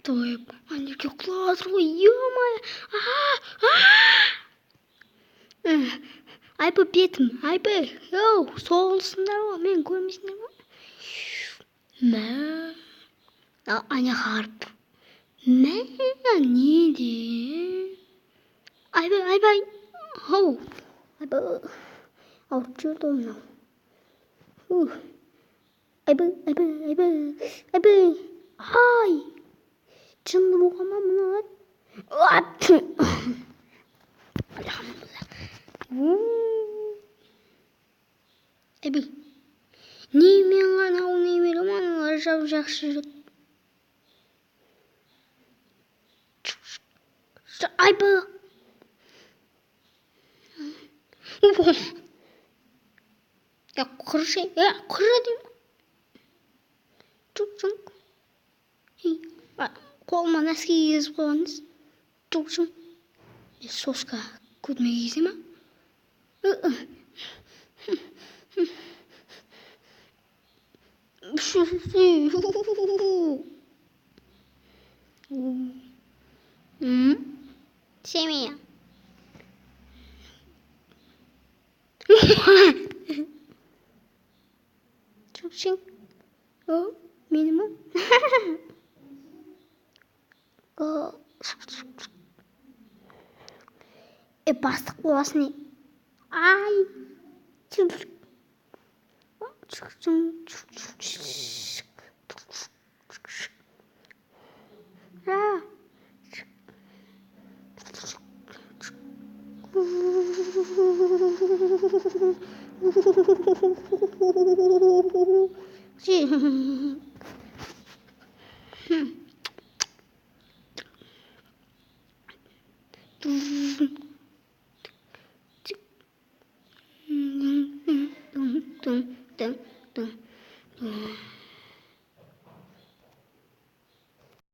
Той, який класно, йо-моє. Айбы бетім, айбы, йоу, солысыңдар ғой, мен көрмейсіңдер ғой. Мә, аня қарып. Мә, не де? Айбы, ау, айбы, ауырып жүрді мынау. Айбы, ай, жынды болғама мынау. Айбы, немен ғана ойнай берем, аналар жақсы жүреді. Айбы. Ya kırış, ya kırdım. Çok. Kolma nasıl yiyiz kolanız? Çok. Soska kutmayız mı? Sevmiyorum. Çok o minimum. Bastık boğazını. Ay. Dum.